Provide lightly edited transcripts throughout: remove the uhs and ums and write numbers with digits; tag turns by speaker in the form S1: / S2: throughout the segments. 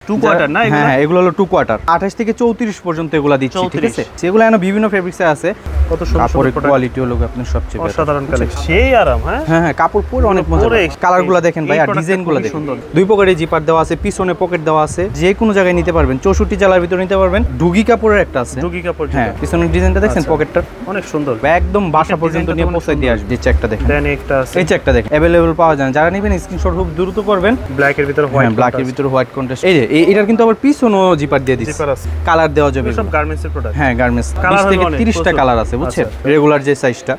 S1: Two quarter না?
S2: হ্যাঁ, এগুলো হলো টু কোয়ার্টার। 28 থেকে 34 পর্যন্ত এগুলা দিচ্ছি, ঠিক আছে? সেগুলো এখনো বিভিন্ন ফেব্রিক্সে আছে।
S1: কত সুন্দর
S2: কাপড়ের কোয়ালিটি হলো আপনার সবচেয়ে বেশি।
S1: অসাধারণ কালেকশন, সেই আরাম। হ্যাঁ
S2: হ্যাঁ, কাপড় পুরো অনেক মজা। কালারগুলো দেখেন ভাই, আর ডিজাইনগুলো দেখেন। দুই পকেটে জিপার দেওয়া আছে, পিছনে পকেট দেওয়া আছে, যে কোনো জায়গায় নিতে পারবেন। 64 জেলার ভিতরে নিতে পারবেন। ডুগি কাপড়ের একটা আছে,
S1: ডুগি কাপড়।
S2: হ্যাঁ, পিছনের ডিজাইনটা দেখছেন, পকেটটা
S1: অনেক সুন্দর,
S2: একদম বাসা পর্যন্ত নিয়ে পৌঁছায় দিয়ে আসবে। এই চেকটা দেখেন,
S1: দেন একটা আছে,
S2: এই চেকটা দেখেন, अवेलेबल পাওয়া যায়। যারা নেবেন স্ক্রিনশট খুব দ্রুত করবেন।
S1: ব্ল্যাক এর ভিতরে হোয়াইট,
S2: ব্ল্যাক এর ভিতরে হোয়াইট কন্ট্রাস্ট। এই যে এটার কিন্তু আবার পিছনও জিপার দিয়ে দিচ্ছে,
S1: জিপার আছে,
S2: কালার দেওয়া যাবে।
S1: সব গার্মেন্টস এর প্রোডাক্ট।
S2: হ্যাঁ, গার্মেন্টস 20 থেকে 30টা কালার আছে, বুঝছেন? রেগুলার যে সাইজটা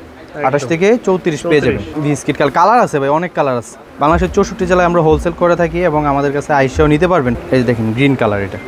S2: 28 থেকে 34 পেয়ে যাবেন। বিস্কিট কালার আছে ভাই, অনেক কালার আছে। বাংলাদেশের 64 জেলায় আমরা হোলসেল করে থাকি এবং আমাদের কাছে আইসাও নিতে পারবেন। এই যে দেখেন গ্রিন কালার, এটা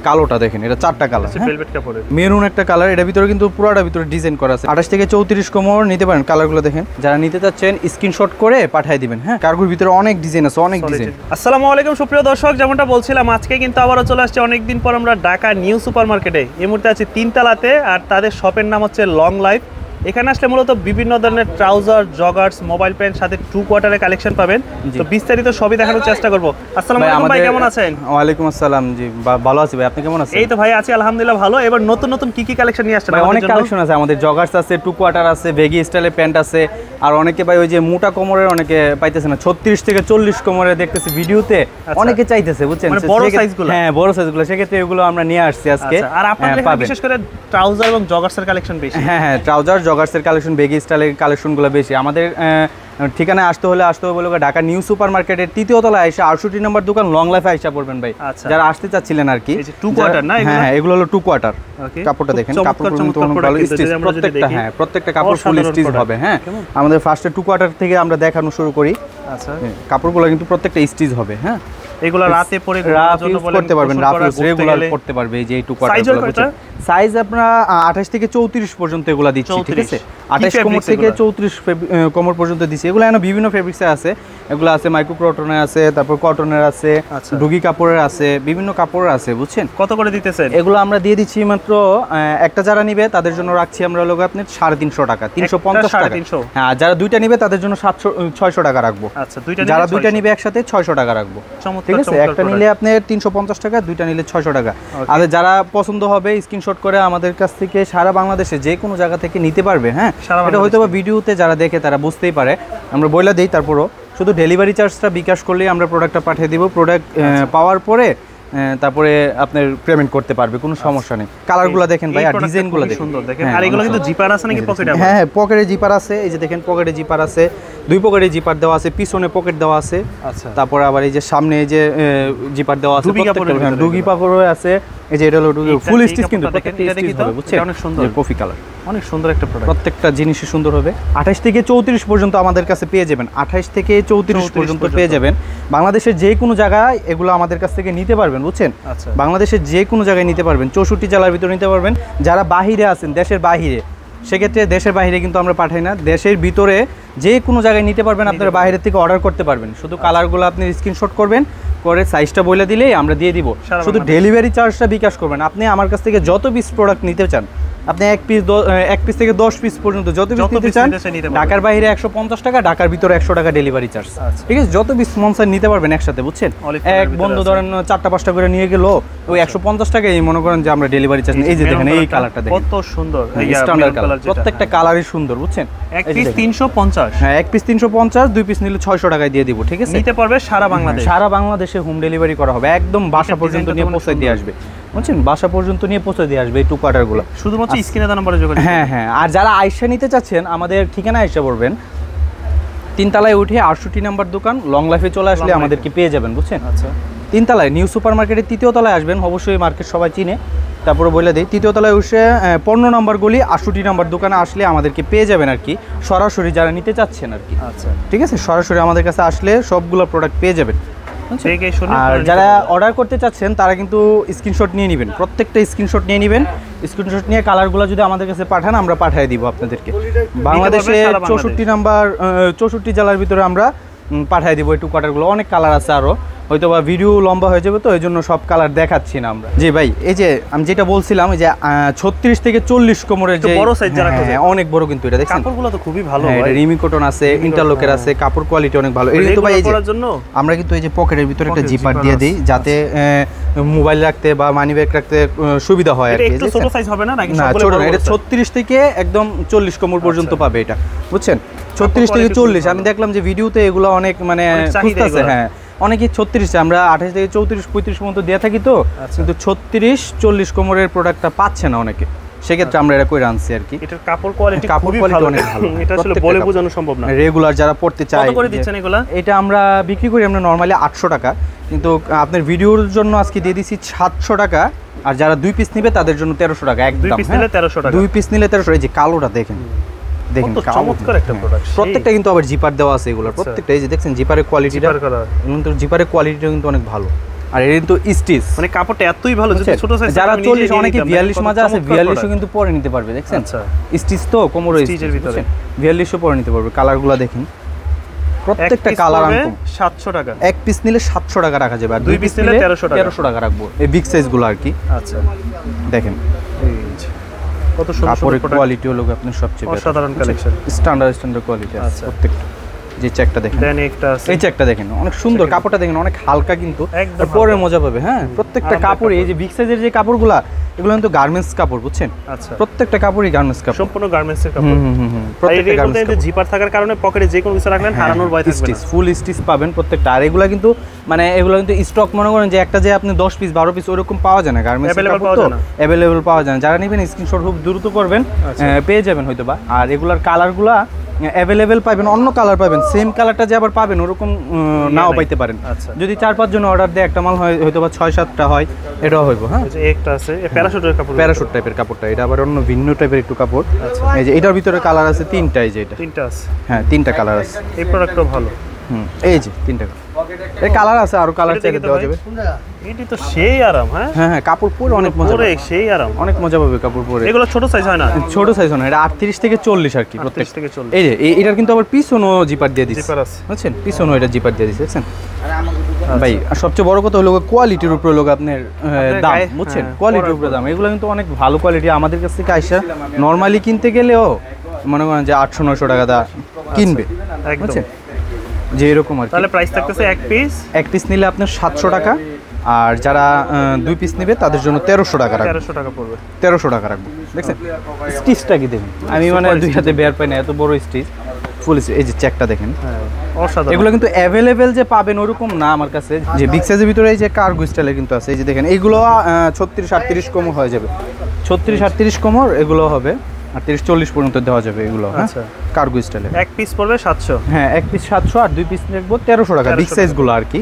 S2: কালোটা দেখেন, এটা 4টা কালার,
S1: ভেলভেট কাপড়ের
S2: মেরুন একটা কালার। এটার ভিতরে কিন্তু পুরোটা ভিতরে ডিজাইন করা আছে। 28 থেকে 34 কোমর নিতে পারেন। কালারগুলো দেখেন, যারা নিতে চাচ্ছেন স্ক্রিনশট করে পাঠিয়ে দিবেন। হ্যাঁ, কার্গোর ভিতরে অনেক ডিজাইন আছে, অনেক ডিজাইন।
S1: আসসালামু আলাইকুম সুপ্রিয় দর্শক, যেমনটা বলছিলাম আজকে কিন্তু আবারও চলে আসছে অনেকদিন পর আমরা ঢাকা নিউ সুপার মার্কেটে। এই মুহূর্তে আছি 3 তলাতে, আর তাদের শপের নাম হচ্ছে লং লাইফ। এখানে আসলে মূলত বিভিন্ন ধরনের ট্রাউজার, জগার্স, মোবাইল প্যান্ট, সাথে টু কোয়ার্টারের কালেকশন পাবেন। তো বিস্তারিত সবই দেখানোর চেষ্টা করব। আসসালামু আলাইকুম ভাই, কেমন আছেন?
S2: ওয়ালাইকুম আসসালাম, জি ভালো আছি ভাই, আপনি কেমন আছেন?
S1: এই তো ভাই আছি আলহামদুলিল্লাহ ভালো। এবার নতুন নতুন কি কি কালেকশন নিয়ে আসছেন?
S2: ভাই অনেক কালেকশন আছে আমাদের। জগার্স আছে, টু কোয়ার্টার আছে, বেগি স্টাইলের প্যান্ট আছে। আর অনেকে ভাই ওই যে মোটা কোমরের অনেকে পাইতেছে না, 36 থেকে 40 কোমরের দেখতেছি ভিডিওতে, অনেকে চাইতেছে, বুঝছেন?
S1: বড় সাইজগুলো।
S2: হ্যাঁ, বড় সাইজগুলো, সেক্ষেত্রে এগুলো আমরা নিয়ে আসছি আজকে।
S1: আর আপনাদের এখানে বিশেষ করে ট্রাউজার এবং জগার্সের কালেকশন বেশি।
S2: হ্যাঁ, ট্রাউজার জগার্সের কালেকশন, বেগি স্টাইলের কালেকশনগুলো বেশি। আমাদের ঠিকানায় আসতে হবে বলে ঢাকা নিউ সুপার মার্কেটের 3য় তলায় আইসা 68 নম্বর দোকান লং লাইফে আইসা পড়বেন ভাই, যারা আসতে চাচ্ছিলেন আর কি।
S1: টু কোয়ার্টার না?
S2: হ্যাঁ, এগুলো হলো টু কোয়ার্টার। কাপড়টা দেখেন, কাপড় কিন্তু ভালো স্টিচ, প্রত্যেকটা। হ্যাঁ, প্রত্যেকটা কাপড় ফুল স্টিচ হবে। হ্যাঁ, আমাদের ফার্স্টে টু কোয়ার্টার থেকে আমরা দেখানো শুরু করি।
S1: আচ্ছা,
S2: কাপড়গুলো কিন্তু প্রত্যেকটা স্টিচ হবে। হ্যাঁ,
S1: এগুলো রাতে পরে
S2: করতে পারবেন, রাফ ইউজ রেগুলার করতে পারবে। এই যে টু কোয়ার্টার সাইজ আপনারা 28 থেকে 34 পর্যন্ত এগুলা দিচ্ছি, ঠিক আছে? 28 কোমর থেকে 34 কোমর পর্যন্ত দিচ্ছি। এগুলো এখনো বিভিন্ন ফেব্রিক্সে আছে। এগুলো আছে মাইক্রো কটনের আছে, তারপর কটনের আছে, ডুগি কাপড়ের আছে, বিভিন্ন কাপড়ের আছে, বুঝছেন?
S1: কত করে দিতেছেন
S2: এগুলো? আমরা দিয়ে দিচ্ছি মাত্র একটা, যারা নিবে তাদের জন্য রাখছি আমরা লোক আপনি 350 টাকা, 350 টাকা। হ্যাঁ, যারা দুইটা নিবে তাদের জন্য 600 টাকা রাখবো।
S1: আচ্ছা,
S2: যারা দুইটা নিবে একসাথে 600 টাকা রাখবো, ঠিক আছে? একটা নিলে আপনি 350 টাকা, দুইটা নিলে 600 টাকা। আর যারা পছন্দ হবে স্ক্রিনশট করে আমাদের কাছ থেকে সারা বাংলাদেশে যে কোনো জায়গা থেকে নিতে পারবে। হ্যাঁ, এটা হয়তো বা ভিডিওতে যারা দেখে তারা বুঝতেই পারে, আমরা বইলা দেই। তারপরও শুধু ডেলিভারি চার্জটা বিকাশ করলেই আমরা প্রোডাক্টটা পাঠিয়ে দিব। প্রোডাক্ট পাওয়ার পরে তারপরে আপনার পেমেন্ট করতে পারবে, কোনো সমস্যা নেই। কালারগুলো দেখেন ভাই, আর ডিজাইনগুলো দেখেন, সুন্দর দেখেন। আর এগুলো কিন্তু জিপার আছে নাকি পকেটে? হ্যাঁ, পকেটে জিপার আছে। এই যে দেখেন, পকেটে জিপার আছে, দুই পকেটে জিপার দেওয়া আছে, পিছনে পকেট দেওয়া আছে। আচ্ছা, তারপরে আবার এই যে সামনে এই যে জিপার দেওয়া আছে, ডুগি কাপড় আছে। এই যে এটা হলো ডুগি ফুল স্টিচ, কিন্তু প্রত্যেকটা স্টিচ হবে, বুঝছেন? অনেক সুন্দর কফি কালার, অনেক সুন্দর একটা প্রোডাক্ট। প্রত্যেকটা জিনিসই সুন্দর হবে। 28 থেকে 34 পর্যন্ত আমাদের কাছে পেয়ে যাবেন। 28 থেকে 34 পর্যন্ত পেয়ে যাবেন। বাংলাদেশের যে কোনো জায়গায় এগুলো আমাদের কাছ থেকে নিতে পারবেন, বুঝছেন? বাংলাদেশের যে কোনো জায়গায় নিতে পারবেন, 64 জেলার ভিতরে নিতে পারবেন। যারা বাহিরে আছেন, দেশের বাহিরে, সেক্ষেত্রে দেশের বাহিরে কিন্তু আমরা পাঠাই না। দেশের ভিতরে যে কোনো জায়গায় নিতে পারবেন, আপনারা বাইরের থেকে অর্ডার করতে পারবেন। শুধু কালারগুলো আপনি স্ক্রিনশট করবেন, করে সাইজটা বলে দিলেই আমরা দিয়ে দিব। শুধু ডেলিভারি চার্জটা বিকাশ করবেন। আপনি আমার কাছ থেকে যত পিস প্রোডাক্ট নিতে চান, আপনি এক পিস থেকে 10 পিস পর্যন্ত যত পিস নিতে চান, ঢাকার বাইরে 150 টাকা, ঢাকার ভিতরে 100 টাকা ডেলিভারি চার্জ, ঠিক আছে? যত পিস মনসার নিতে পারবেন একসাথে, বুঝছেন? এক বন্ধু ধরেন 4টা-5টা করে নিয়ে গেল, ওই 150 টাকায় মনে করেন যে আমরা ডেলিভারি চার্জ। এই যে দেখেন, এই কালারটা দেখেন, কত সুন্দর, স্ট্যান্ডার্ড কালার, প্রত্যেকটা কালারই সুন্দর, বুঝছেন? এক পিস 350। হ্যাঁ, এক পিস 350, দুই পিস নিলে 600 টাকায় দিয়ে দিব, ঠিক আছে? নিতে পারবে সারা বাংলাদেশ, সারা বাংলাদেশে হোম ডেলিভারি করা হবে। একদম বাসা পর্যন্ত নিয়ে পৌঁছে দিয়ে আসবে, বুঝছেন? বাসা পর্যন্ত নিয়ে পৌঁছে দিয়ে আসবে এই টু কোয়ার্টারগুলো। শুধুমাত্র স্ক্রিনে দেওয়া নম্বরে যোগাযোগ। হ্যাঁ হ্যাঁ, আর যারা আইসা নিতে চাচ্ছেন, আমাদের ঠিকানা আইসা পড়বেন, 3 তলায় উঠে 68 নম্বর দোকান লং লাইফে চলে আসলে আমাদেরকে পেয়ে যাবেন, বুঝছেন? আচ্ছা, 3 তলায় নিউ সুপার মার্কেটের 3য় তলায় আসবেন। অবশ্যই মার্কেট সবাই চিনে, তারপরে বলে দিই 3য় তলায় উঠে 15 নম্বর গলি 68 নম্বর দোকানে আসলে আমাদেরকে পেয়ে যাবেন আর কি, সরাসরি যারা নিতে চাচ্ছেন আর কি। আচ্ছা, ঠিক আছে, সরাসরি আমাদের কাছে আসলে সবগুলো প্রোডাক্ট পেয়ে যাবেন। আর যারা অর্ডার করতে চাচ্ছেন তারা কিন্তু স্ক্রিনশট নিয়ে নেবেন, প্রত্যেকটা স্ক্রিনশট নিয়ে নেবেন। স্ক্রিনশট নিয়ে কালারগুলো যদি আমাদের কাছে পাঠান, আমরা পাঠিয়ে দিব আপনাদেরকে। বাংলাদেশে 64 জেলার ভিতরে আমরা পাঠিয়ে দিব এই টু কোয়ার্টারগুলো। অনেক কালার আছে আরও, হয়তো বা ভিডিও লম্বা হয়ে যাবে, তো এই জন্য সব কালার দেখাচ্ছি না আমরা। জি ভাই, এই যে আমি যেটা বলছিলাম, এই যে 36 থেকে 40 কোমরের যে
S1: বড় সাইজ যারা
S2: হ্যাঁ, অনেক বড় কিন্তু এটা দেখছেন,
S1: কাপড়গুলো তো খুবই ভালো
S2: ভাই।
S1: ভাই,
S2: রিমি কটন আছে, ইন্টারলকের আছে, কাপড় কোয়ালিটি অনেক ভালো। এটা তো ভাই এই যে আমরা কিন্তু এই যে পকেটের ভিতরে একটা জিপার দিয়ে দেই, যাতে মোবাইল রাখতে বা মানি ব্যাগ রাখতে সুবিধা হয় আর কি।
S1: একটু ছোট সাইজ হবে না নাকি?
S2: না, ছোট না, এটা 36 থেকে একদম 40 কোমর পর্যন্ত পাবে এটা, বুঝছেন? 36 থেকে 40। আমি দেখলাম যে ভিডিওতে এগুলো অনেক মানে খুঁজতেছে, হ্যাঁ অনেকেই 36, আমরা 28 থেকে 34 35 পর্যন্ত দিয়ে থাকি তো, কিন্তু 36 40 কোমরের প্রোডাক্টটা পাচ্ছে না অনেকে, সেক্ষেত্রে আমরা এটা কইরা আনছি আর কি।
S1: এটার কাপড় কোয়ালিটি খুবই ভালো,
S2: অনেক ভালো,
S1: এটা আসলে বলে বোঝানো সম্ভব না।
S2: রেগুলার যারা পড়তে চায়,
S1: কত করে দিচ্ছেন এগুলা?
S2: এটা আমরা বিক্রি করি আমরা নরমালি 800 টাকা, কিন্তু আপনার ভিডিওর জন্য আজকে দিয়ে দিছি 700 টাকা। আর যারা 2 পিস নেবে তাদের জন্য 1300 টাকা একদম।
S1: 2 পিস নিলে 1300 টাকা,
S2: 2 পিস নিলে 1300। এই যে কালোটা দেখেন, দেখেন
S1: চমৎকার একটা প্রোডাক্ট।
S2: প্রত্যেকটা কিন্তু আবার জিপার দেওয়া আছে এগুলোর, প্রত্যেকটা এই যে দেখছেন জিপারের কোয়ালিটিটা, কিন্তু জিপারের কোয়ালিটিটা কিন্তু অনেক ভালো। আর এর কিন্তু স্টিচ,
S1: মানে কাপড়টা এতই ভালো, যদি ছোট সাইজ
S2: যারা 40 অনেকে 42 মাজা আছে, 42ও কিন্তু পরে নিতে পারবে, দেখছেন?
S1: আচ্ছা,
S2: স্টিচ তো কোমরে
S1: স্টিচের ভিতরে
S2: 42ও পরে নিতে পারবে। কালারগুলো দেখেন, প্রত্যেকটা কালার আনকম।
S1: 700 টাকা,
S2: এক পিস নিলে 700 টাকা রাখা যাবে, আর
S1: 2 পিস নিলে 1300
S2: টাকা রাখবো। এই বিগ সাইজগুলো আর কি।
S1: আচ্ছা,
S2: দেখেন
S1: কত সুন্দর
S2: কাপড়ের কোয়ালিটি হলো আপনার সবচেয়ে
S1: অসাধারণ কালেকশন,
S2: স্ট্যান্ডার্ড কোয়ালিটি আছে প্রত্যেকটা। যে চেকটা দেখেন,
S1: দেন একটা আছে,
S2: এই চেকটা দেখেন, অনেক সুন্দর কাপড়টা দেখেন, অনেক হালকা কিন্তু পরে মজা পাবে। হ্যাঁ, প্রত্যেকটা কাপড়, এই যে বিগ সাইজের যে কাপড়গুলা, এগুলো কিন্তু গার্মেন্টস কাপড়, বুঝছেন?
S1: আচ্ছা,
S2: প্রত্যেকটা কাপড়ই গার্মেন্টস কাপড়,
S1: সম্পূর্ণ গার্মেন্টসের কাপড়। প্রত্যেকটা গার্মেন্টস জিপার থাকার কারণে পকেটে যে কোনো কিছু রাখলেন হারানোর ভয় থাকবে না,
S2: ফুল স্টিচ পাবেন প্রত্যেকটা। আর এগুলা কিন্তু মানে এগুলো কিন্তু স্টক মনে করেন যে একটা যে আপনি 10 পিস 12 পিস ওরকম পাওয়া যায় না, গার্মেন্টস কাপড় তো अवेलेबल পাওয়া যায় না। যারা নেবেন স্ক্রিনশট খুব দ্রুত করবেন, পেয়ে যাবেন হয়তোবা। আর এগুলার কালারগুলা अवेलेबल পাবেন, অন্য কালার পাবেন, সেম কালারটা যে আবার পাবেন ওরকম নাও পাইতে পারেন। যদি 4-5 জন অর্ডার দেয় একটা মাল হয় হয়তোবা 6-7টা হয়, এটাও হইব। হ্যাঁ,
S1: একটা আছে প্যারাশুটের কাপড়,
S2: প্যারাশুট টাইপের কাপড়টা, এটা আবার অন্য ভিন্ন টাইপের একটু কাপড়। এই যে এটার ভিতরে কালার আছে 3টা, এই যে এটা
S1: 3টা আছে,
S2: হ্যাঁ 3টা কালার আছে।
S1: এই প্রোডাক্টও ভালো।
S2: এই যে 3টা এই কালার আছে, আরো কালার চাইলে দেওয়া যাবে।
S1: এটি তো সেই আরাম। হ্যাঁ
S2: হ্যাঁ, কাপড় পরে অনেক মজা পাবে,
S1: সেই আরাম,
S2: অনেক মজা পাবে কাপড় পরে।
S1: এগুলো ছোট সাইজ হয় না?
S2: ছোট সাইজ হয় না, এটা 38 থেকে 40 আর কি প্রত্যেক
S1: থেকে 40।
S2: এই যে এটার কিন্তু আবার পিছনও জিপার দিয়ে দিচ্ছে,
S1: জিপার আছে,
S2: বুঝছেন? পিছনও এটা জিপার দিয়ে দিচ্ছে, দেখছেন ভাই? আর সবচেয়ে বড় কথা হলো কোয়ালিটির উপরে লোক আপনার দাম, বুঝছেন? কোয়ালিটির উপরে দাম। এগুলো কিন্তু অনেক ভালো কোয়ালিটি। আমাদের কাছ থেকে আইসা নরমালি কিনতে গেলেও মনে করেন যে 800-900 টাকা দা কিনবে, বুঝছেন? যে এরকম আর কি।
S1: তাহলে প্রাইস থাকতেছে এক পিস
S2: নিলে আপনার 700 টাকা, আর যারা 2 পিস নেবে তাদের জন্য 1300 টাকা রাখবো।
S1: 1300 টাকা পড়বে,
S2: 1300 টাকা রাখবো। দেখছেন স্টিচটা কি দেখুন, আমি মানে দুই হাতে বের পাই না, এত বড় স্টিচ, ফুল স্টিচ। এই যে চেকটা দেখেন,
S1: অসাধারণ।
S2: এগুলো কিন্তু अवेलेबल যে পাবেন ওরকম না আমার কাছে। যে বিগ সাইজের ভিতরে এই যে কার্গো স্টাইলের কিন্তু আছে, এই যে দেখেন এইগুলো 36-38 কোমর হয়ে যাবে, 36-38 কোমর এগুলো হবে, 38-40 পর্যন্ত দেওয়া যাবে এগুলো। হ্যাঁ, কার্গো স্টাইলে এক
S1: পিস পড়বে 700।
S2: হ্যাঁ, এক পিস 700, আর 2 পিস রাখবো 1300 টাকা। বিগ সাইজগুলো আর কি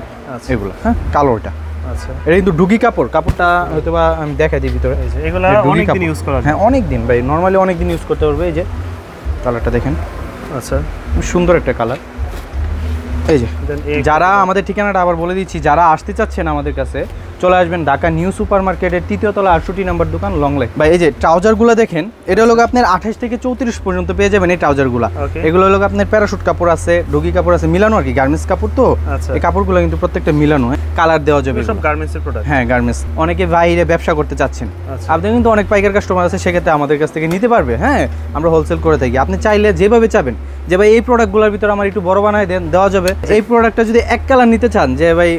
S2: এগুলো। হ্যাঁ, কালোটা। আচ্ছা, এটা কিন্তু ডুগি কাপড়, কাপড়টা হয়তোবা আমি দেখাই দিই ভিতরে।
S1: এগুলো অনেক দিন ইউজ করা যায়।
S2: হ্যাঁ, অনেক দিন ভাই, নরমালি অনেক দিন ইউজ করতে পারবে। এই যে কালারটা দেখেন,
S1: আচ্ছা
S2: সুন্দর একটা কালার। এই যে যারা আমাদের ঠিকানাটা আবার বলে দিচ্ছি, যারা আসতে চাচ্ছেন আমাদের কাছে চলে আসবেন ঢাকা নিউ সুপার মার্কেটের 3য় তলা 68 নম্বর দোকান, লং লাইফ। ভাই এই যে ট্রাউজারগুলো দেখেন, এটা হলো আপনার 28 থেকে 34 পর্যন্ত পেয়ে যাবেন এই ট্রাউজারগুলো। এগুলো হলো আপনার প্যারাশুট কাপড় আছে, ডুগি কাপড় আছে, মিলানো আর কি, গার্মেন্টস কাপড় তো। এই কাপড়গুলো কিন্তু প্রত্যেকটা মিলানো, কালার দেওয়া যাবে,
S1: সব গার্মেন্টসের প্রোডাক্ট।
S2: হ্যাঁ, গার্মেন্টস। অনেকে বাইরে ব্যবসা করতে চাচ্ছেন, আপনি কিন্তু অনেক পাইকার কাস্টমার আছে, সেক্ষেত্রে আমাদের কাছ থেকে নিতে পারবে। হ্যাঁ, আমরা হোলসেল করে থাকি। আপনি চাইলে যেভাবে চাবেন যে ভাই এই প্রোডাক্টগুলোর ভিতরে আমার একটু বড় বানায় দেন, দেওয়া যাবে। এই প্রোডাক্টটা যদি এক কালার নিতে চান, যে ভাই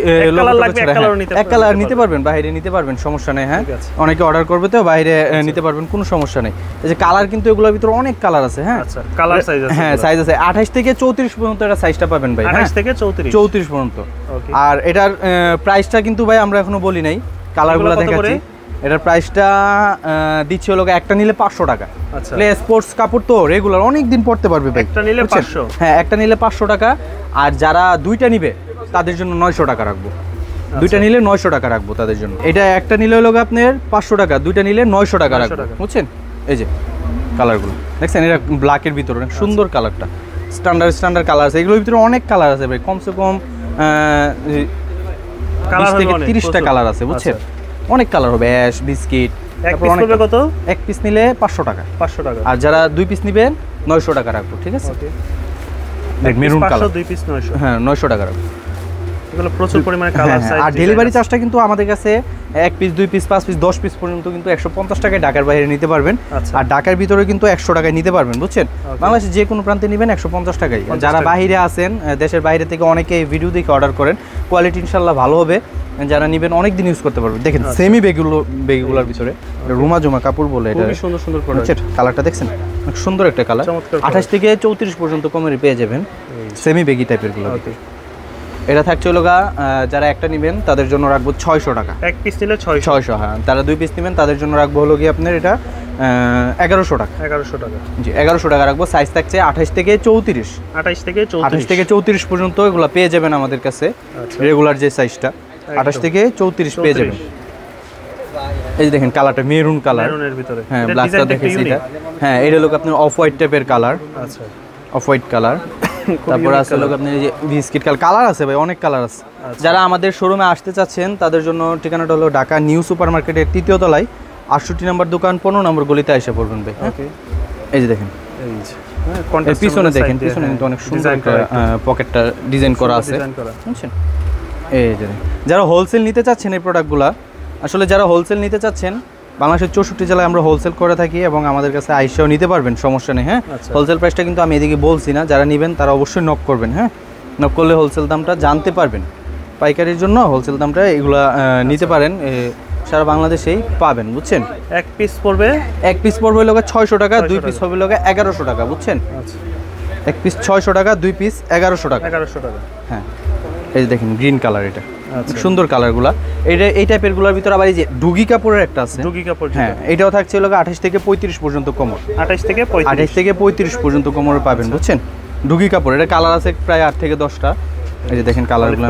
S2: এক কালার নিতে পারবেন, বাইরে নিতে পারবেন, সমস্যা নেই। হ্যাঁ, অনেকে অর্ডার করবে তো বাইরে নিতে পারবেন, কোনো সমস্যা নেই। এই যে কালার কিন্তু এগুলোর ভিতরে অনেক কালার আছে। হ্যাঁ,
S1: কালার সাইজ আছে,
S2: হ্যাঁ সাইজ আছে 28 থেকে 34 পর্যন্ত এটা সাইজটা পাবেন ভাই।
S1: 28 থেকে
S2: 34 পর্যন্ত। আর এটার প্রাইসটা কিন্তু ভাই আমরা এখনো বলি নাই, কালারগুলো দেখাচ্ছি। এটার প্রাইসটা দিচ্ছি হলো একটা নিলে 500 টাকা। আচ্ছা, স্পোর্টস কাপড় তো রেগুলার অনেক দিন পড়তে পারবে ভাই।
S1: একটা নিলে 500।
S2: হ্যাঁ, একটা নিলে 500 টাকা। আর যারা 2টা নিবে তাদের জন্য 900 টাকা রাখবো। 2টা নিলে 900 টাকা রাখবো তাদের জন্য। এটা একটা নিলে হলো আপনার 500 টাকা, 2টা নিলে 900 টাকা রাখবো, বুঝছেন? এই যে কালারগুলো দেখছেন, এটা ব্ল্যাকের ভিতরে অনেক সুন্দর কালারটা, স্ট্যান্ডার্ড কালার আছে। এগুলোর ভিতরে অনেক কালার আছে ভাই, কমসে কম 20 থেকে 30টা কালার আছে, বুঝছেন? অনেক কালার হবে, অ্যাশ, বিস্কিট।
S1: কত?
S2: এক পিস নিলে 500 টাকা।
S1: 500 টাকা।
S2: আর যারা 2 পিস নেবেন 900 টাকা রাখবো, ঠিক আছে? Maroon colour,
S1: 2 piece 900।
S2: হ্যাঁ, 900 টাকা রাখবো।
S1: এগুলো প্রচুর পরিমাণে কালার সাইজ।
S2: আর ডেলিভারি চার্জটা কিন্তু আমাদের কাছে 1 পিস 2 পিস 5 পিস 10 পিস পর্যন্ত কিন্তু 150 টাকায় ঢাকার বাইরে নিতে পারবেন। আর ঢাকার ভিতরে কিন্তু 100 টাকায় নিতে পারবেন, বুঝছেন? বাংলাদেশে যে কোনো প্রান্তে নেবেন 150 টাকায়। যারা বাইরে আছেন, দেশের বাইরে থেকে অনেকে এই ভিডিও দেখে অর্ডার করেন, কোয়ালিটি ইনশাআল্লাহ ভালো হবে। যারা নেবেন অনেক দিন ইউজ করতে পারবেন। দেখেন সেমি বেগগুলোর ভিতরে রুমা জমা কাপড় বলে, এটা
S1: খুবই সুন্দর সুন্দর প্রোডাক্ট।
S2: কালারটা দেখছেন অনেক সুন্দর একটা কালার। 28 থেকে 34 পর্যন্ত কমের পেয়ে যাবেন সেমি বেগি টাইপের গুলো। এটা থাকছে হলো যারা একটা নেবেন তাদের জন্য রাখবো 600 টাকা।
S1: এক পিস নিলে
S2: 600, হ্যাঁ। তারা 2 পিস নেবেন তাদের জন্য রাখবো হলো কি আপনার এটা 1100 টাকা।
S1: 1100 টাকা,
S2: জি 1100 টাকা রাখবো। সাইজ থাকছে 28 থেকে 34।
S1: 28 থেকে
S2: 34 পর্যন্ত এগুলো পেয়ে যাবেন আমাদের কাছে। রেগুলার যে সাইজটা 28 থেকে 34 পেয়ে যাবেন। এই যে দেখেন কালারটা মেরুন কালার,
S1: মেরুনের ভিতরে,
S2: হ্যাঁ ব্ল্যাকটা দেখেছি এটা। হ্যাঁ এটা হলো আপনার অফ হোয়াইট টাইপের কালার।
S1: আচ্ছা,
S2: অফ হোয়াইট কালার। তারপর আছে লোক আপনি যে বিস্কিট কালার আছে ভাই, অনেক কালার আছে। যারা আমাদের শোরুমে আসতে চাচ্ছেন তাদের জন্য ঠিকানাটা হলো ঢাকা নিউ সুপার মার্কেটের 3য় তলায় 68 নম্বর দোকান 15 নম্বর গলিতে এসে পড়বেন ভাই। এই যে দেখেন, এই পিছনে দেখেন, পিছনে কিন্তু অনেক সুন্দর পকেটটা ডিজাইন করা আছে, বুঝছেন? এই যে যারা হোলসেল নিতে চাচ্ছেন এই প্রোডাক্টগুলা, আসলে যারা হোলসেল নিতে চাচ্ছেন বাংলাদেশের 64 জেলায় আমরা হোলসেল করে থাকি এবং আমাদের কাছে আইসাও নিতে পারবেন, সমস্যা নেই। হ্যাঁ, হোলসেল প্রাইসটা কিন্তু আমি এদিকে বলছি না। যারা নেবেন তারা অবশ্যই নক করবেন। হ্যাঁ, নক করলে হোলসেল দামটা জানতে পারবেন। পাইকারির জন্য হোলসেল দামটা এগুলা নিতে পারেন, সারা বাংলাদেশেই পাবেন, বুঝছেন?
S1: এক পিস পড়বে
S2: 600 টাকা, 2 পিস হবে 1100 টাকা, বুঝছেন? এক পিস 600 টাকা, 2 পিস 1100 টাকা। হ্যাঁ, এই যে দেখেন গ্রিন কালার, এটা সুন্দর কালারগুলা। এই টাইপের গুলোর ভিতরে আবার এই যে ডুগি কাপড়ের একটা আছে,
S1: ডুগি কাপড়।
S2: হ্যাঁ, এটাও থাকছে 28 থেকে 35 পর্যন্ত কোমর।
S1: 28 থেকে
S2: 35 পর্যন্ত কোমর পাবেন, বুঝছেন? ডুগি কাপড়, এটা কালার আছে প্রায় 8 থেকে 10টা। এই যে দেখেন কালারগুলো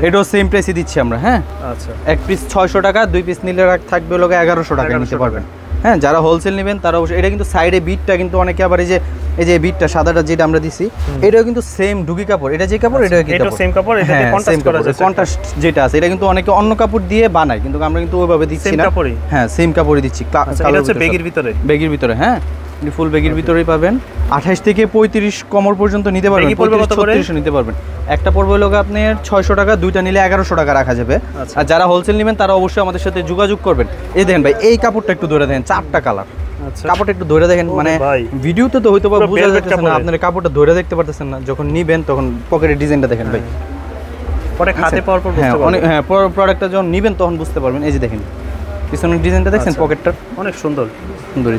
S2: এটাও সেম প্রাইসে দিচ্ছি আমরা। হ্যাঁ, আচ্ছা, এক পিস 600 টাকা, 2 পিস নিলে থাকবে 1100 টাকা নিতে পারবেন। হ্যাঁ, যারা হোলসেল নেবেন তারা অবশ্যই। এটা কিন্তু সাইডে বিটটা কিন্তু অনেকে আবার এই যে বিটটা সাদাটা যেটা আমরা দিছি, এটাও কিন্তু সেম ডুগি কাপড়। এটা যে কাপড়, এটা কি কাপড়?
S1: সেম কাপড়, এটাতে কন্ট্রাস্ট করা আছে।
S2: কন্ট্রাস্ট যেটা আছে এটা কিন্তু অনেকে অন্য কাপড় দিয়ে বানায়, কিন্তু আমরা কিন্তু ওইভাবে দিচ্ছি না। হ্যাঁ, সেম কাপড়ই দিচ্ছি।
S1: এটা হচ্ছে বেগের ভিতরে,
S2: হ্যাঁ, ফুল বেগের ভিতরেই পাবেন। 28 থেকে 35 কোমর পর্যন্ত নিতে পারবেন, 36 নিতে পারবেন। একটা পড়বে হলো আপনার 600 টাকা, দুইটা নিলে 1100 টাকা রাখা যাবে। আর যারা হোলসেল নেবেন তারা অবশ্যই আমাদের সাথে যোগাযোগ করবেন। এই দেখেন ভাই, এই কাপড়টা একটু ধরে দেখেন, 4টা কালার। কাপড়টা একটু ধরে দেখেন, মানে ভিডিওতে তো হয়তো বোঝা যাচ্ছে না, আপনারা কাপড়টা ধরে দেখতে পারতেছেন না। যখন নিবেন তখন পকেটের ডিজাইনটা দেখেন ভাই,
S1: পরে হাতে পাওয়ার পর বুঝতে পারবেন।
S2: হ্যাঁ, প্রোডাক্টটা যখন নিবেন তখন বুঝতে পারবেন। এই যে দেখেন পিছনের ডিজাইনটা দেখছেন, পকেটটা
S1: অনেক সুন্দর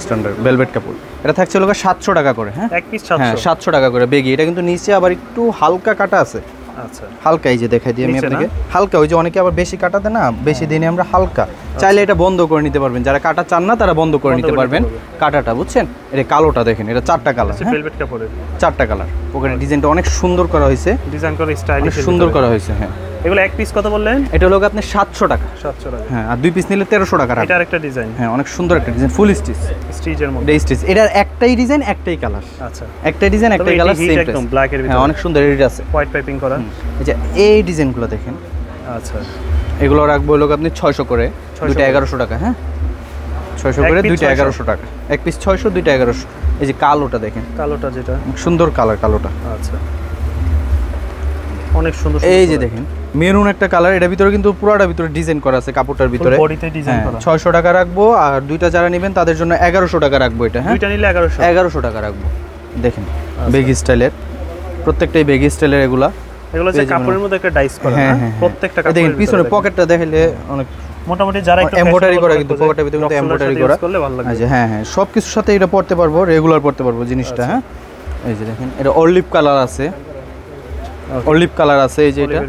S2: স্ট্যান্ডার্ড ভেলভেট কাপড়। এটা থাকছে 700 টাকা করে। হ্যাঁ,
S1: এক পিস
S2: 700 টাকা করে বেগি। এটা কিন্তু নিচে আবার একটু হালকা কাটা আছে। আচ্ছা, হালকা, এই যে দেখাই দিই আমি আপনাকে, হালকা। ওই যে অনেকে আবার বেশি কাটাতে না, বেশি দিনে আমরা হালকা। চাইলে এটা বন্ধ করে নিতে পারবেন, যারা কাটা চান না তারা বন্ধ করে নিতে পারবেন কাটাটা, বুঝছেন? এটা কালোটা দেখেন, এটা 4টা কালার,
S1: ভেলভেট কাপড়ের
S2: 4টা কালার। পকেটের ডিজাইনটা অনেক সুন্দর করা হয়েছে,
S1: ডিজাইন করা স্টাইলিশ
S2: সুন্দর করা হয়েছে। হ্যাঁ,
S1: এগুলো এক পিস কত বললেন?
S2: এটা হলো আপনি 700 টাকা। হ্যাঁ, আর 2 পিস নিলে 1300 টাকা।
S1: এটা আরেকটা ডিজাইন,
S2: হ্যাঁ, অনেক সুন্দর একটা ডিজাইন, ফুল স্টিচের মধ্যে। স্টিচ, এটার একটাই ডিজাইন, একটাই কালার। আচ্ছা, একটাই ডিজাইন, একটাই কালার, সেম
S1: একদম ব্ল্যাক এর ভিতরে।
S2: হ্যাঁ, অনেক সুন্দর এটা আছে,
S1: হোয়াইট পাইপিং করা।
S2: এই যে এই ডিজাইনগুলো দেখেন। আচ্ছা, এগুলো রাখবো হলো আপনি 600 করে, দুইটা 1100 টাকা। হ্যাঁ, 600 করে, দুইটা 1100 টাকা। এক পিস 600, দুইটা 1100। এই যে কালোটা দেখেন,
S1: কালোটা যেটা
S2: সুন্দর কালার, কালোটা। আচ্ছা,
S1: অনেক সুন্দর।
S2: এই যে দেখেন মেরুন একটা কালার, এটার ভিতরে কিন্তু পুরোটা ভিতরে ডিজাইন করা আছে, কাপড়টার ভিতরে
S1: বডিতে ডিজাইন করা।
S2: 600 টাকা রাখবো। আর দুইটা যারা নেবেন তাদের জন্য 1100 টাকা রাখবো। এটা হ্যাঁ,
S1: দুইটা নিলে
S2: 1100 টাকা রাখবো। দেখেন বেগি স্টাইলের, প্রত্যেকটাই বেগি স্টাইলের। এগুলো
S1: হচ্ছে কাপড়ের মধ্যে একটা ডাইস করা। হ্যাঁ, প্রত্যেকটা কাপড়
S2: দেখেন পিছনে পকেটটা দেখলে অনেক
S1: মোটামুটি যারা একটু
S2: এমব্রয়ডারি করা, কিন্তু পকেটের ভিতরে কিন্তু এমব্রয়ডারি করা
S1: করলে ভালো লাগে।
S2: আচ্ছা, হ্যাঁ হ্যাঁ, সব কিছুর সাথে এটা পড়তে পারবো, রেগুলার পড়তে পারবো জিনিসটা। হ্যাঁ, এই যে দেখেন এটা অলিভ কালার আছে, অলিভ কালার আছে এই যে এটা।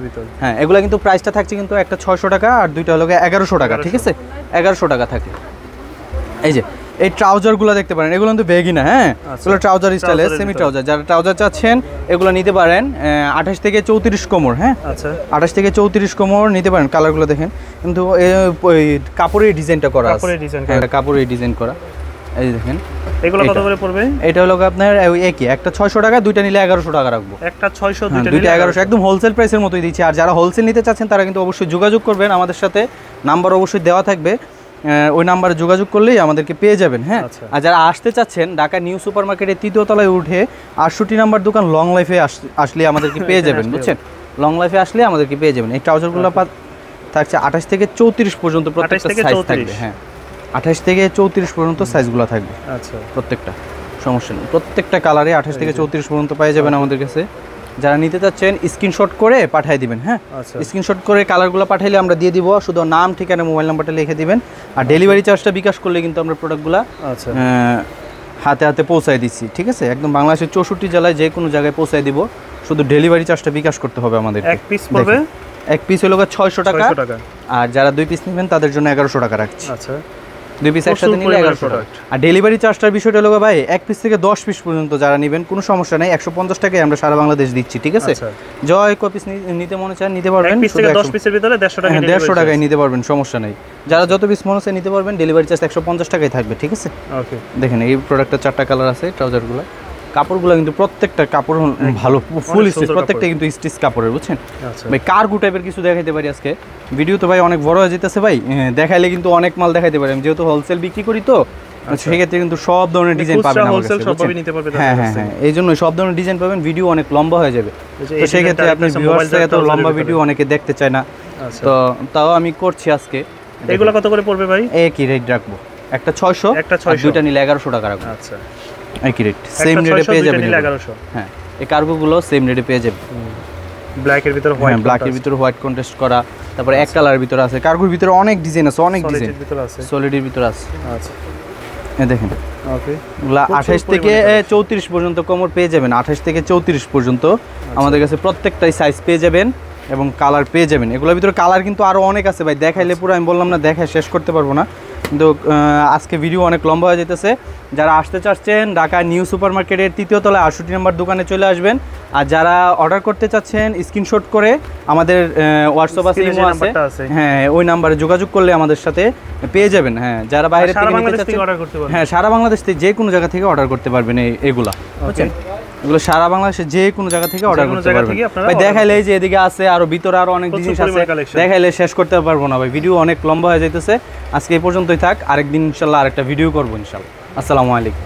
S2: হ্যাঁ, এগুলা কিন্তু প্রাইসটা থাকছে কিন্তু একটা 600 টাকা আর দুইটা হলো 1100 টাকা। ঠিক আছে, 1100 টাকা থাকে। এই যে এই ট্রাউজারগুলো দেখতে পারেন, এগুলো কিন্তু বেগি না। হ্যাঁ, এগুলো ট্রাউজার স্টাইলের, সেমি ট্রাউজার। যারা ট্রাউজার চাচ্ছেন এগুলো নিতে পারেন। 28 থেকে 34 কোমর। হ্যাঁ, আচ্ছা, 28 থেকে 34 কোমর নিতে পারেন। কালারগুলো দেখেন, কিন্তু ওই কাপড়ের ডিজাইনটা করা আছে, কাপড়ের ডিজাইন করা। এই দেখেন
S1: এগুলো কত করে পড়বে?
S2: এটা হলো আপনার একই, একটা 600 টাকা, দুইটা নিলে 1100 টাকা রাখবো।
S1: একটা 600,
S2: দুইটা 1100, একদম হোলসেল প্রাইসের মতোই দিচ্ছি। আর যারা হোলসেল নিতে চাচ্ছেন তারা কিন্তু অবশ্যই যোগাযোগ করবেন আমাদের সাথে, নাম্বার অবশ্যই দেওয়া থাকবে, ওই নাম্বারে যোগাযোগ করলেই আমাদেরকে পেয়ে যাবেন। হ্যাঁ, আর যারা আসতে চাচ্ছেন ঢাকা নিউ সুপার মার্কেটের 3য় তলায় উঠে 68 নাম্বার দোকান লং লাইফে আসলে আমাদেরকে পেয়ে যাবেন, বুঝছেন? লং লাইফে আসলে আমাদেরকে পেয়ে যাবেন। এই ট্রাউজারগুলো থাকছে 28 থেকে 34 পর্যন্ত প্রত্যেকটা সাইজ থাকবে। হ্যাঁ 28 থেকে 34 পর্যন্ত সাইজগুলো থাকবে। আচ্ছা প্রত্যেকটা সমস্যা নেই, প্রত্যেকটা কালারে 28 থেকে 34 পর্যন্ত পেয়ে যাবেন আমাদের কাছে। যারা নিতে চাচ্ছেন স্ক্রিনশট করে পাঠিয়ে দিবেন। হ্যাঁ স্ক্রিনশট করে কালারগুলো পাঠাইলে আমরা দিয়ে দিব, শুধু নাম ঠিকানা মোবাইল নাম্বারটা লিখে দিবেন। আর ডেলিভারি চার্জটা বিকাশ করলে কিন্তু আমরা প্রোডাক্টগুলো হাতে হাতে পৌঁছায় দিচ্ছি। ঠিক আছে, একদম বাংলাদেশের 64 জেলায় যে কোনো জায়গায় পৌঁছায় দিব, শুধু ডেলিভারি চার্জটা বিকাশ করতে হবে আমাদের।
S1: এক পিস পড়বে,
S2: এক পিস হলো 600 টাকা, আর যারা 2 পিস নেবেন তাদের জন্য 1100 টাকা রাখছি। আচ্ছা 2 পিস একসাথে নিলে 1100 টাকা। আর ডেলিভারি চার্জটার বিষয়টা হলো ভাই 1 পিস থেকে 10 পিস পর্যন্ত যারা নেবেন কোনো সমস্যা নেই, 150 টাকায় আমরা সারা বাংলাদেশ দিচ্ছি। ঠিক আছে, জয় কয় পিস নিতে মনে চান নিতে পারবেন,
S1: 1 পিস থেকে 10 পিসের ভিতরে 150 টাকা,
S2: 150 টাকায় নিতে পারবেন, সমস্যা নেই। যারা যত পিস মনে চায় নিতে পারবেন, ডেলিভারি চার্জ 150 টাকায় থাকবে। ঠিক আছে, ওকে। দেখেন এই প্রোডাক্টটা 4টা কালার আছে ট্রাউজারগুলো, কাপড়গুলো কিন্তু প্রত্যেকটা কাপড় ভালো, ফুল স্টিচ, প্রত্যেকটা কিন্তু স্টিচ কাপড়ের, বুঝছেন ভাই। কার্গো টাইপের কিছু দেখাইতে পারি আজকে, ভিডিও তো ভাই অনেক বড় হয়ে যেতেছে ভাই, দেখাইলে কিন্তু অনেক মাল দেখাইতে পারি। আমি যেহেতু হোলসেল বিক্রি করি তো সেক্ষেত্রে কিন্তু সব ধরনের ডিজাইন পাবেন আমার কাছে। হ্যাঁ হ্যাঁ হ্যাঁ, এই জন্য সব ধরনের ডিজাইন পাবেন, ভিডিও অনেক লম্বা হয়ে যাবে। তো সেই ক্ষেত্রে আপনি ভিউয়ার্সরা এত লম্বা ভিডিও অনেকে দেখতে চায় না, তো তাও আমি করছি আজকে।
S1: এগুলো কত করে পড়বে ভাই?
S2: একই রেট রাখবো, একটা 600, একটা 600, দুইটা নিলে 1100 টাকা রাখবো। আচ্ছা একই রেট, সেম রেটে পেয়ে যাবেন।
S1: 1100।
S2: হ্যাঁ এই কার্গোগুলো সেম রেটে পেয়ে যাবেন।
S1: ব্ল্যাকের ভিতরে হোয়াইট,
S2: ব্ল্যাকের ভিতরে হোয়াইট কন্ট্রাস্ট করা, তারপরে এক কালারের ভিতরে আছে, কার্গোর ভিতরে অনেক ডিজাইন আছে, অনেক ডিজাইন সলিডের ভিতরে আছে। আচ্ছা এই দেখেন, ওকে, এগুলা 28 থেকে 34 পর্যন্ত কোমর পেয়ে যাবেন, 28 থেকে 34 পর্যন্ত আমাদের কাছে প্রত্যেকটাই সাইজ পেয়ে যাবেন এবং কালার পেয়ে যাবেন। এগুলোর ভিতরে কালার কিন্তু আরো অনেক আছে ভাই, দেখাইলে পুরো আমি বললাম না দেখায় শেষ করতে পারবো না, কিন্তু আজকে ভিডিও অনেক লম্বা হয়ে যেতেছে। যারা আসতে চাচ্ছেন ঢাকা নিউ সুপার মার্কেটের 3য় তলায় 68 নম্বর দোকানে চলে আসবেন। আর যারা অর্ডার করতে চাচ্ছেন স্ক্রিনশট করে আমাদের হোয়াটসঅ্যাপ আছে, ইমো আছে, হ্যাঁ ওই নাম্বারে যোগাযোগ করলে আমাদের সাথে পেয়ে যাবেন। হ্যাঁ যারা বাইরে থেকে নিতে চাচ্ছেন, হ্যাঁ সারা বাংলাদেশ থেকে যে কোনো জায়গা থেকে অর্ডার করতে পারবেন। এগুলা বুঝছেন, এগুলো সারা বাংলাদেশে যে কোনো জায়গা থেকে অর্ডার করতে পারবেন ভাই। দেখাইলে এই যে এদিকে আছে, আরো ভিতরে আরো অনেক জিনিস আছে, দেখাইলে শেষ করতে পারবো না ভাই, ভিডিও অনেক লম্বা হয়ে যাইতেছে। আজকে এই পর্যন্তই থাক, আরেকদিন ইনশাল্লাহ আরেকটা ভিডিও করবো ইনশাল্লাহ। আসসালামু আলাইকুম।